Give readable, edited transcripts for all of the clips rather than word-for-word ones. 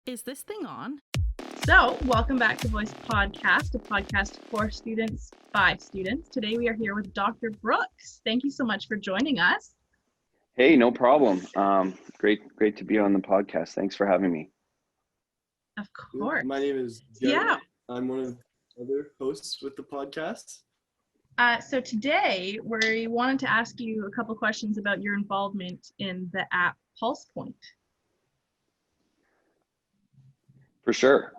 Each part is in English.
Is this thing on? So, welcome back to Voice Podcast, a podcast for students by students. Today we are here with Dr. Brooks. Thank you so much for joining us. Hey, no problem. Great to be on the podcast. Thanks for having me. Of course. My name is Joe. Yeah. I'm one of the other hosts with the podcast. So today we wanted to ask you a couple questions about your involvement in the app Pulsepoint. For sure.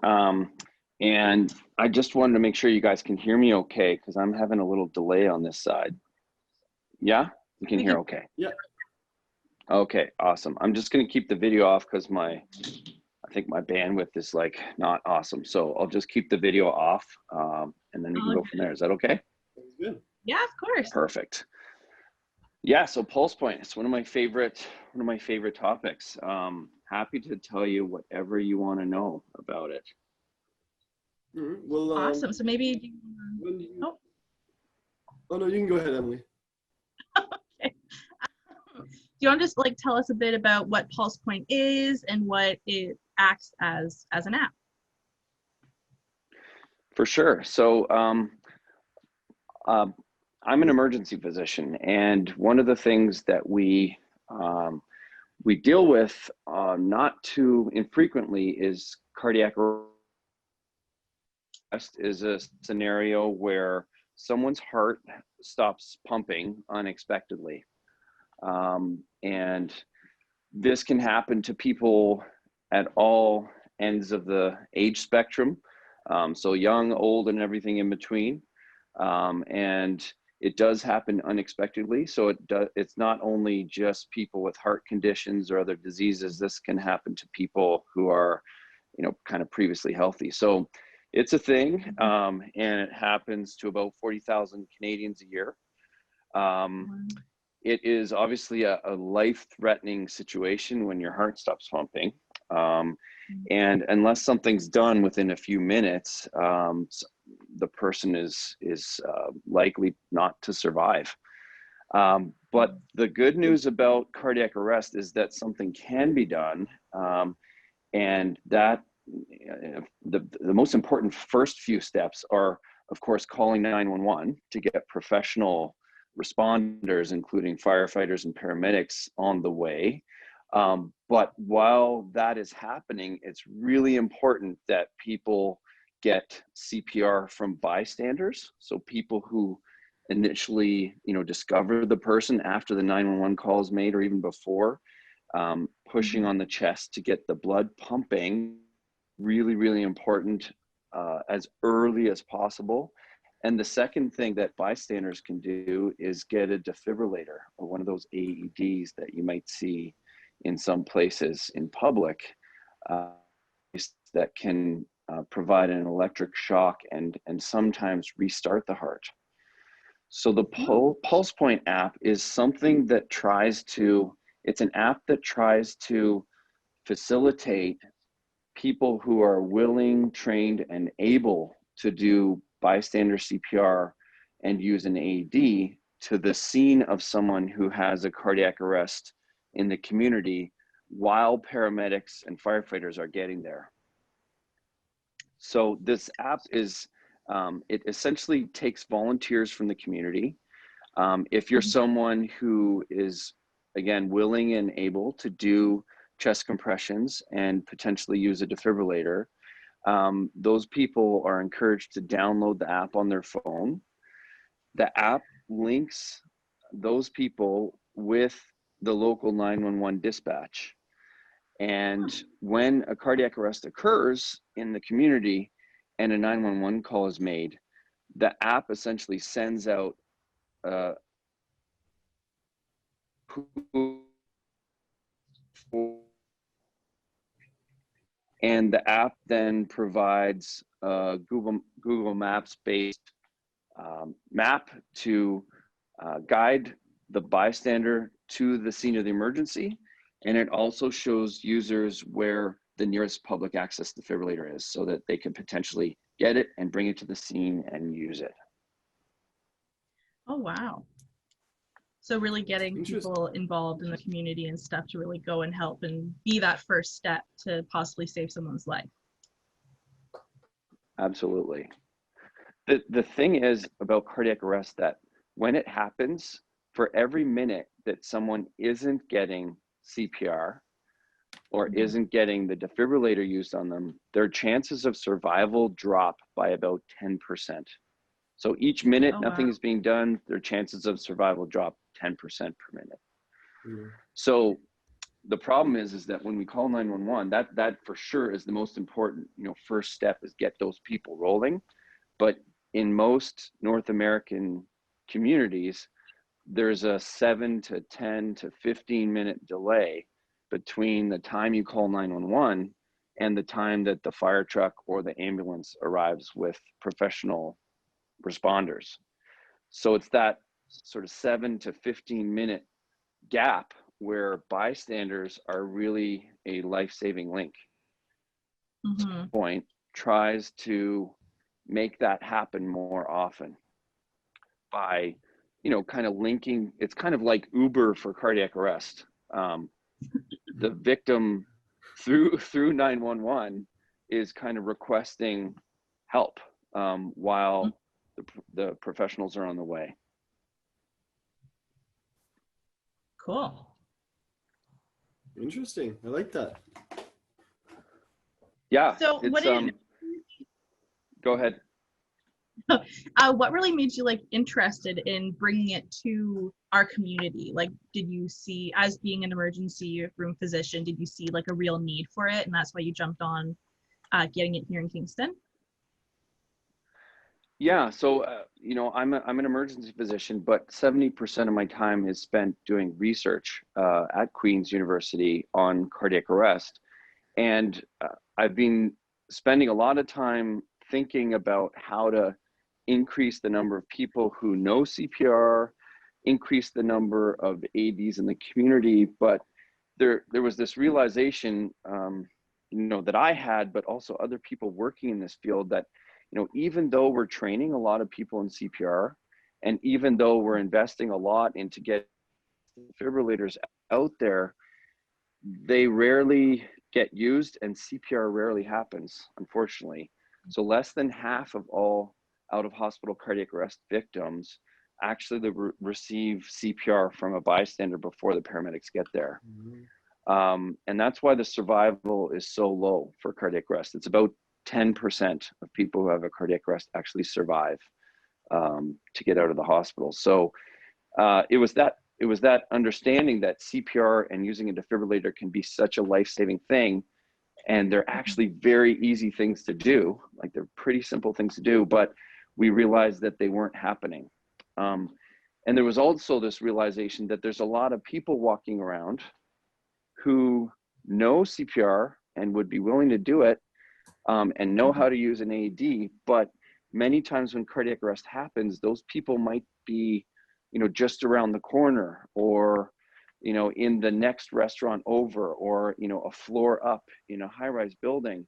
And I just wanted to make sure you guys can hear me okay, because I'm having a little delay on this side. Yeah? You can hear okay? Yeah. Okay, awesome. I'm just going to keep the video off because I think my bandwidth is like not awesome. So I'll just keep the video off and then we can go from there. Is that okay? Sounds good. Yeah, of course. Perfect. Yeah, so Pulsepoint, it's one of my favorite topics. Happy to tell you whatever you want to know about it. Well, Awesome. So maybe Oh no, you can go ahead, Emily. Okay. Do you want to just tell us a bit about what Pulsepoint is and what it acts as an app? For sure. So I'm an emergency physician, and one of the things that we deal with not too infrequently is cardiac arrest. Is a scenario where someone's heart stops pumping unexpectedly. And this can happen to people at all ends of the age spectrum. So young, old, and everything in between. And it does happen unexpectedly. So it's not only just people with heart conditions or other diseases. This can happen to people who are, kind of previously healthy. So it's a thing, and it happens to about 40,000 Canadians a year. It is obviously a life-threatening situation when your heart stops pumping. And unless something's done within a few minutes, the person is likely not to survive. But the good news about cardiac arrest is that something can be done, and that the most important first few steps are, of course, calling 911 to get professional responders, including firefighters and paramedics, on the way. But while that is happening, it's really important that people get CPR from bystanders. So people who initially, discover the person after the 911 call is made, or even before, pushing on the chest to get the blood pumping. Really, really important as early as possible. And the second thing that bystanders can do is get a defibrillator, or one of those AEDs that you might see in some places in public, that can provide an electric shock and sometimes restart the heart. So the Pulsepoint app is something that it's an app that tries to facilitate people who are willing, trained, and able to do bystander CPR and use an AED to the scene of someone who has a cardiac arrest in the community while paramedics and firefighters are getting there. So this app is, it essentially takes volunteers from the community. If you're someone who is, again, willing and able to do chest compressions and potentially use a defibrillator, those people are encouraged to download the app on their phone. The app links those people with the local 911 dispatch. And when a cardiac arrest occurs in the community and a 911 call is made, the app essentially sends out and the app then provides a Google Maps based map to guide the bystander to the scene of the emergency. And it also shows users where the nearest public access defibrillator is, so that they can potentially get it and bring it to the scene and use it. Oh, wow. So really getting Interesting. people involved in the community and stuff to really go and help and be that first step to possibly save someone's life. Absolutely. The thing is about cardiac arrest that when it happens, for every minute that someone isn't getting CPR or isn't getting the defibrillator used on them, their chances of survival drop by about 10%. So each minute nothing is being done, their chances of survival drop 10% per minute. Mm. So the problem is that when we call 911, that for sure is the most important, first step is get those people rolling. But in most North American communities, there's a 7 to 10 to 15 minute delay between the time you call 911 and the time that the fire truck or the ambulance arrives with professional responders. So it's that sort of 7 to 15 minute gap where bystanders are really a life-saving link. Point tries to make that happen more often by, kind of linking. It's kind of like Uber for cardiac arrest. The victim through 911 is kind of requesting help while the professionals are on the way. Cool. Interesting. I like that. Yeah. So Go ahead. What really made you interested in bringing it to our community? Did you see, as being an emergency room physician, did you see a real need for it, and that's why you jumped on getting it here in Kingston? Yeah, so I'm an emergency physician, but 70% of my time is spent doing research at Queen's University on cardiac arrest, and I've been spending a lot of time thinking about how to increase the number of people who know CPR, increase the number of AEDs in the community. But there was this realization, that I had, but also other people working in this field, that even though we're training a lot of people in CPR, and even though we're investing a lot into getting defibrillators out there, they rarely get used and CPR rarely happens, unfortunately. So less than half of all out of hospital cardiac arrest victims actually receive CPR from a bystander before the paramedics get there. And that's why the survival is so low for cardiac arrest. It's about 10% of people who have a cardiac arrest actually survive to get out of the hospital. So it was that understanding that CPR and using a defibrillator can be such a life-saving thing, and they're actually very easy things to do. They're pretty simple things to do, but we realized that they weren't happening. And there was also this realization that there's a lot of people walking around who know CPR and would be willing to do it, and know how to use an AED, but many times when cardiac arrest happens, those people might be, just around the corner, or, in the next restaurant over, or, a floor up in a high-rise building.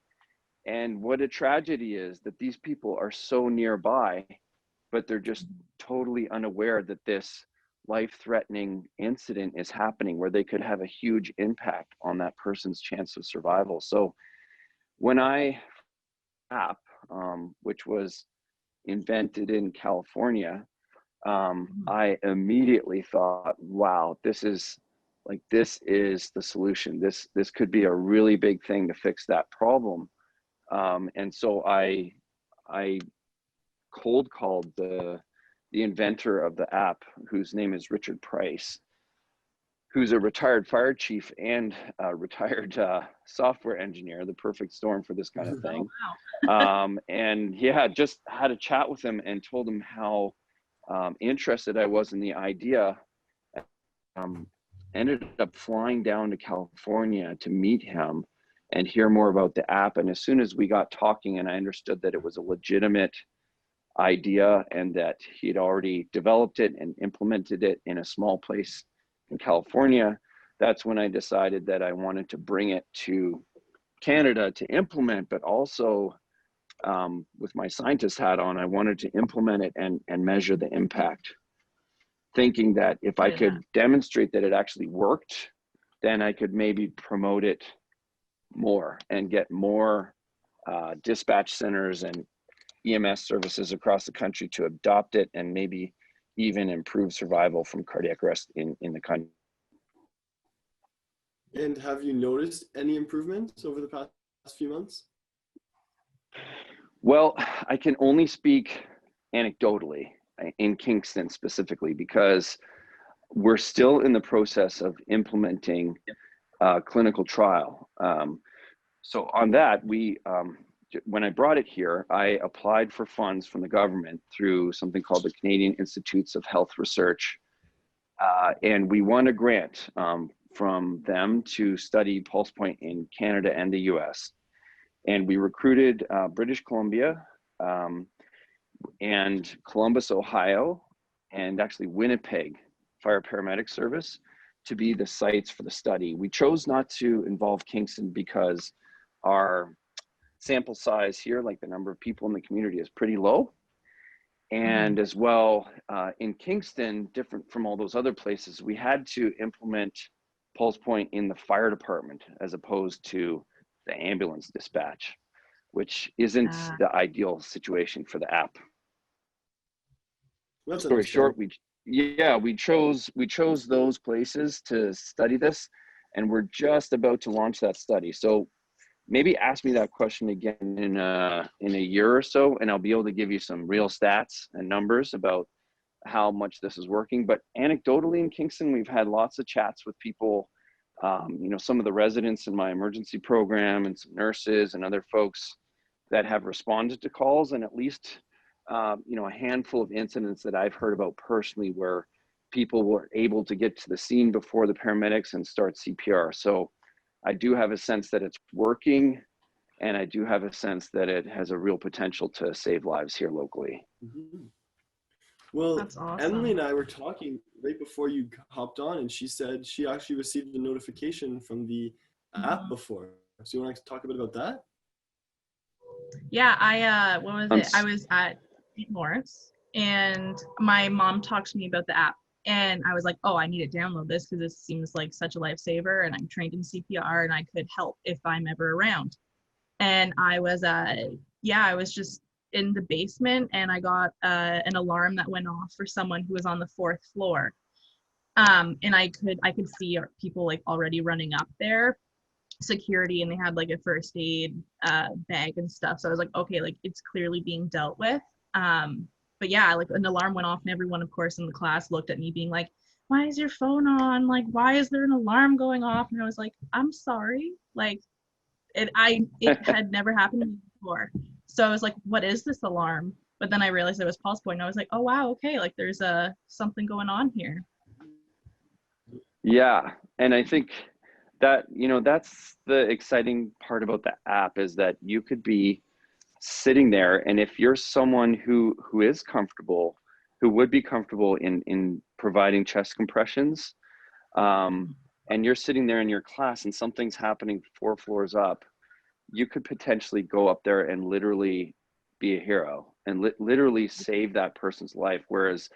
And what a tragedy is that these people are so nearby, but they're just totally unaware that this life-threatening incident is happening, where they could have a huge impact on that person's chance of survival. So when app, which was invented in California, I immediately thought, wow, this is the solution. This could be a really big thing to fix that problem. And so I cold called the inventor of the app, whose name is Richard Price, who's a retired fire chief and a retired software engineer, the perfect storm for this kind of thing. Oh, wow. And yeah, just had a chat with him and told him how interested I was in the idea. Ended up flying down to California to meet him and hear more about the app. And as soon as we got talking and I understood that it was a legitimate idea and that he'd already developed it and implemented it in a small place in California, that's when I decided that I wanted to bring it to Canada to implement, but also with my scientist hat on, I wanted to implement it and measure the impact. thinking that if I Yeah. could demonstrate that it actually worked, then I could maybe promote it more and get more dispatch centers and EMS services across the country to adopt it and maybe even improve survival from cardiac arrest in the country. And have you noticed any improvements over the past few months? Well, I can only speak anecdotally in Kingston specifically, because we're still in the process of implementing a clinical trial. So on that, when I brought it here, I applied for funds from the government through something called the Canadian Institutes of Health Research. And we won a grant from them to study Pulsepoint in Canada and the US. And we recruited British Columbia and Columbus, Ohio, and actually Winnipeg Fire Paramedic Service to be the sites for the study. We chose not to involve Kingston because our sample size here, like the number of people in the community, is pretty low. And as well, in Kingston, different from all those other places, we had to implement Pulsepoint in the fire department as opposed to the ambulance dispatch, which isn't the ideal situation for the app. That's Story short, we chose those places to study this, and we're just about to launch that study. So maybe ask me that question again in a year or so, and I'll be able to give you some real stats and numbers about how much this is working. But anecdotally in Kingston, we've had lots of chats with people, some of the residents in my emergency program and some nurses and other folks that have responded to calls, and at least a handful of incidents that I've heard about personally where people were able to get to the scene before the paramedics and start CPR. So I do have a sense that it's working, and I do have a sense that it has a real potential to save lives here locally. Mm-hmm. Well, that's awesome. Emily and I were talking right before you hopped on, and she said she actually received a notification from the app before. So you want to talk a bit about that? Yeah, I was at St. Lawrence, and my mom talked to me about the app, and I was like, oh, I need to download this because this seems like such a lifesaver, and I'm trained in CPR, and I could help if I'm ever around. And I was just in the basement, and I got an alarm that went off for someone who was on the 4th floor. And I could see people like already running up there, security, and they had like a first aid bag and stuff. So I was like, okay, like it's clearly being dealt with. But yeah, like an alarm went off, and everyone, of course, in the class looked at me being like, why is your phone on? Like, why is there an alarm going off? And I was like, I'm sorry. Like, it had never happened to me before. So I was like, what is this alarm? But then I realized it was Pulsepoint, and I was like, oh wow, okay, like there's something going on here. Yeah, and I think that, that's the exciting part about the app, is that you could be sitting there, and if you're someone who is comfortable, who would be comfortable in providing chest compressions, and you're sitting there in your class and something's happening 4 floors up, you could potentially go up there and literally be a hero and literally save that person's life. Whereas,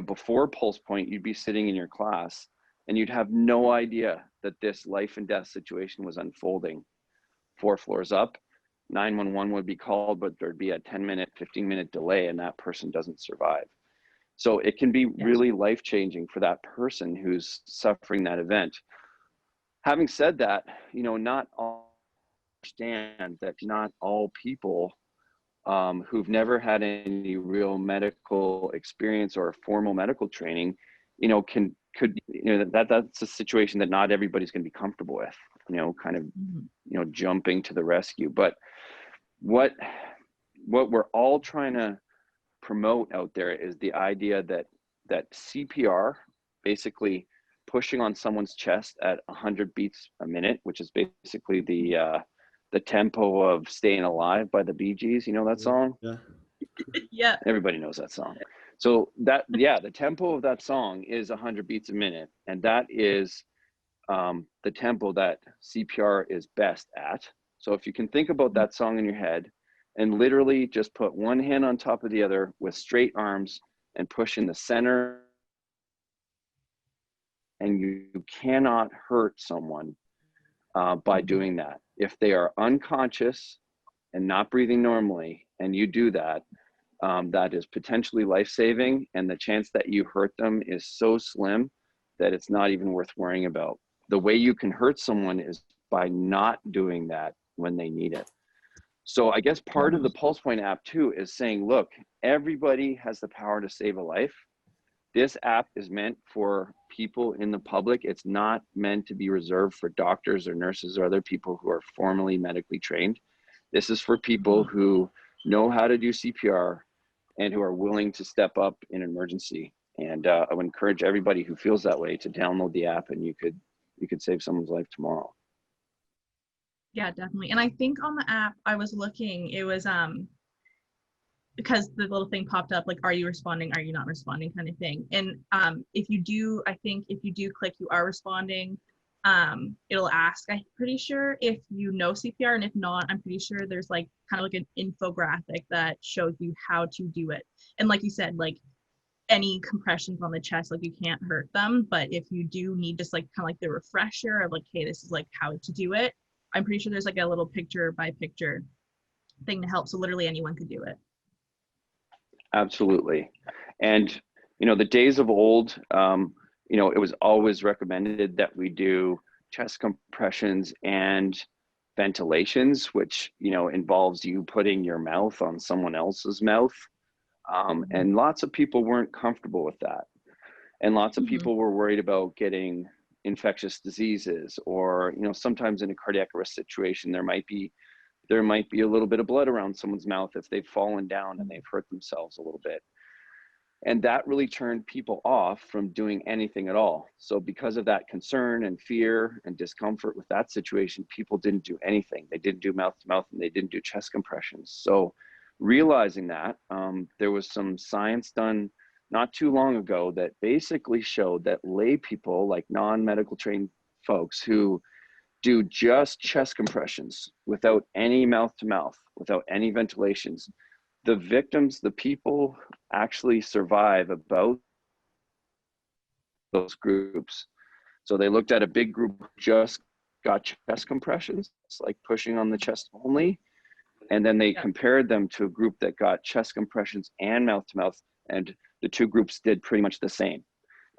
before Pulsepoint, you'd be sitting in your class and you'd have no idea that this life and death situation was unfolding 4 floors up. 911 would be called, but there'd be a 10-minute, 15-minute delay, and that person doesn't survive. So it can be really life-changing for that person who's suffering that event. Having said that, not all understand that not all people who've never had any real medical experience or formal medical training, that's a situation that not everybody's going to be comfortable with, jumping to the rescue. But what we're all trying to promote out there is the idea that CPR, basically pushing on someone's chest at 100 beats a minute, which is basically the tempo of Staying Alive by the Bee Gees. You know that song? Yeah. Yeah. Everybody knows that song. So the tempo of that song is 100 beats a minute. And that is the tempo that CPR is best at. So if you can think about that song in your head and literally just put one hand on top of the other with straight arms and push in the center and you cannot hurt someone by doing that. If they are unconscious and not breathing normally, and you do that, that is potentially life-saving, and the chance that you hurt them is so slim that it's not even worth worrying about. The way you can hurt someone is by not doing that when they need it. So I guess part of the Pulsepoint app too is saying, look, everybody has the power to save a life. This app is meant for people in the public. It's not meant to be reserved for doctors or nurses or other people who are formally medically trained. This is for people who know how to do CPR and who are willing to step up in an emergency. And I would encourage everybody who feels that way to download the app, and you could save someone's life tomorrow. Yeah, definitely. And I think on the app I was looking, it was because the little thing popped up like, are you responding, are you not responding, kind of thing. And if you do, I think if you do click you are responding, it'll ask, I'm pretty sure, if you know CPR, and if not, I'm pretty sure there's like kind of like an infographic that shows you how to do it. And like you said, like any compressions on the chest, like you can't hurt them, but if you do need just like kind of like the refresher of like, hey, this is like how to do it, I'm pretty sure there's like a little picture by picture thing to help, so literally anyone could do it. Absolutely. And the days of old, it was always recommended that we do chest compressions and ventilations, which involves you putting your mouth on someone else's mouth, and lots of people weren't comfortable with that, and lots of people were worried about getting infectious diseases, or sometimes in a cardiac arrest situation there might be a little bit of blood around someone's mouth if they've fallen down and they've hurt themselves a little bit. And that really turned people off from doing anything at all. So because of that concern and fear and discomfort with that situation, people didn't do anything. They didn't do mouth to mouth, and they didn't do chest compressions. So realizing that, there was some science done not too long ago that basically showed that lay people, like non-medical trained folks who do just chest compressions without any mouth to mouth, without any ventilations, the victims, the people actually survive about those groups. So they looked at a big group who just got chest compressions, like pushing on the chest only, and then they compared them to a group that got chest compressions and mouth to mouth, and the two groups did pretty much the same.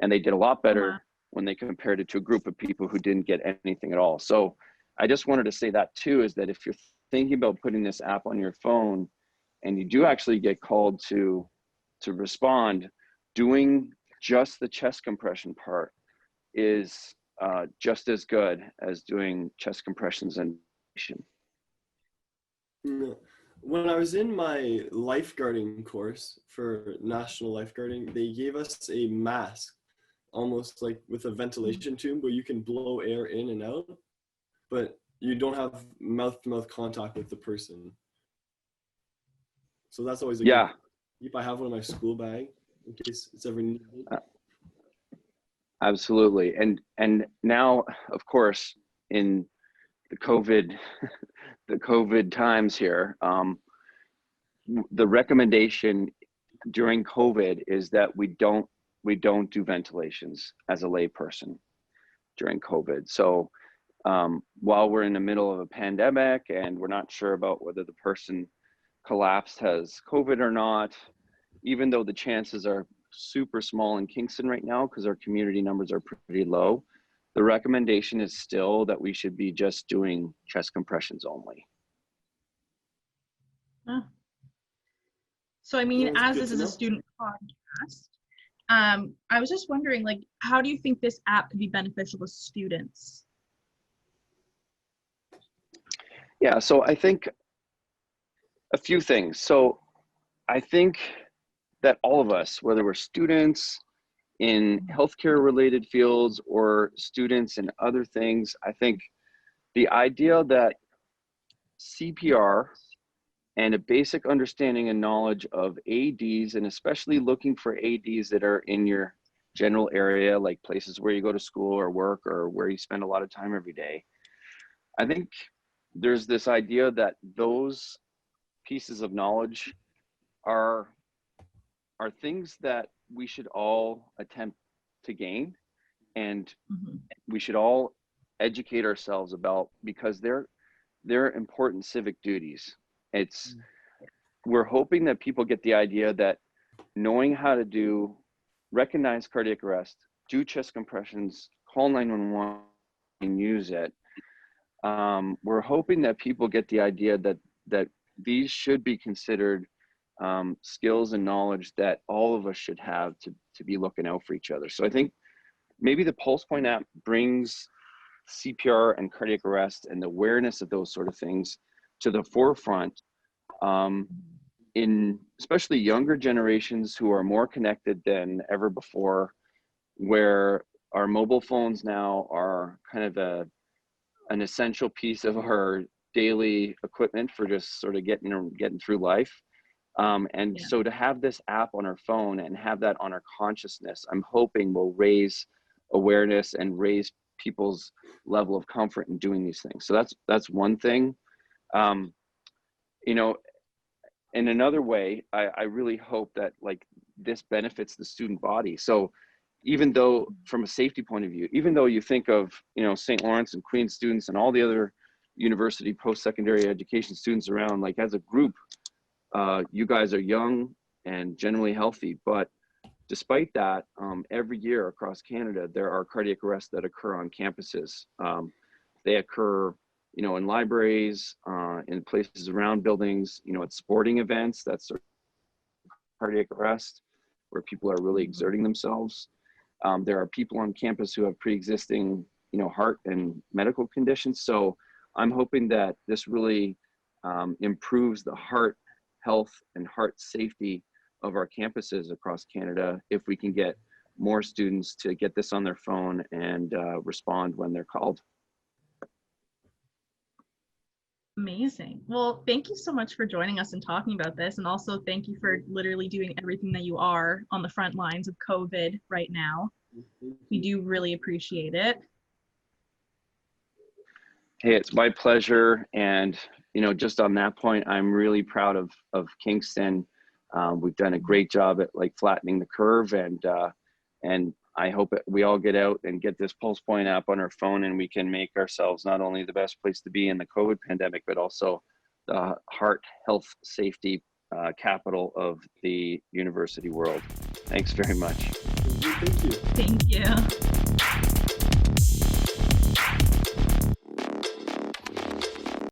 And they did a lot better when they compared it to a group of people who didn't get anything at all. So I just wanted to say that too, is that if you're thinking about putting this app on your phone and you do actually get called to respond, doing just the chest compression part is just as good as doing chest compressions and when I was in my lifeguarding course for national lifeguarding, they gave us a mask, almost like with a ventilation tube where you can blow air in and out, but you don't have mouth-to-mouth contact with the person. So that's always a good tip. I have one in my school bag in case it's ever needed. Absolutely. And now, of course, in the COVID times here, the recommendation during COVID is that we don't do ventilations as a lay person during COVID. So while we're in the middle of a pandemic and we're not sure about whether the person collapsed has COVID or not, even though the chances are super small in Kingston right now because our community numbers are pretty low, the recommendation is still that we should be just doing chest compressions only. So I mean, as this is a student podcast, I was just wondering, like, how do you think this app could be beneficial to students? Yeah, so I think a few things. So I think that all of us, whether we're students in healthcare related fields or students in other things, I think the idea that CPR and a basic understanding and knowledge of AEDs, and especially looking for AEDs that are in your general area, like places where you go to school or work or where you spend a lot of time every day. I think there's this idea that those pieces of knowledge are things that we should all attempt to gain. and Mm-hmm. we should all educate ourselves about, because they're important civic duties. We're hoping that people get the idea that knowing how to recognize cardiac arrest, do chest compressions, call 911 and use it. We're hoping that people get the idea that these should be considered skills and knowledge that all of us should have to be looking out for each other. So I think maybe the Pulsepoint app brings CPR and cardiac arrest and the awareness of those sort of things to the forefront, in especially younger generations who are more connected than ever before, where our mobile phones now are kind of an essential piece of our daily equipment for just sort of getting through life. So to have this app on our phone and have that on our consciousness, I'm hoping will raise awareness and raise people's level of comfort in doing these things. So that's one thing. You know, in another way, I really hope that like this benefits the student body. So even though from a safety point of view, even though you think of, you know, St. Lawrence and Queen's students and all the other university post-secondary education students around, like as a group, you guys are young and generally healthy, but despite that, every year across Canada, there are cardiac arrests that occur on campuses. They occur, you know, in libraries, in places around buildings, you know, at sporting events, that's sort of cardiac arrest, where people are really exerting themselves. There are people on campus who have pre-existing, you know, heart and medical conditions. So I'm hoping that this really improves the heart health and heart safety of our campuses across Canada if we can get more students to get this on their phone and respond when they're called. Amazing. Well, thank you so much for joining us and talking about this. And also thank you for literally doing everything that you are on the front lines of COVID right now. We do really appreciate it. Hey, it's my pleasure. And, you know, just on that point, I'm really proud of Kingston. We've done a great job at like flattening the curve, and I hope we all get out and get this Pulsepoint app on our phone, and we can make ourselves not only the best place to be in the COVID pandemic, but also the heart health safety capital of the university world. Thanks very much. Thank you. Thank you.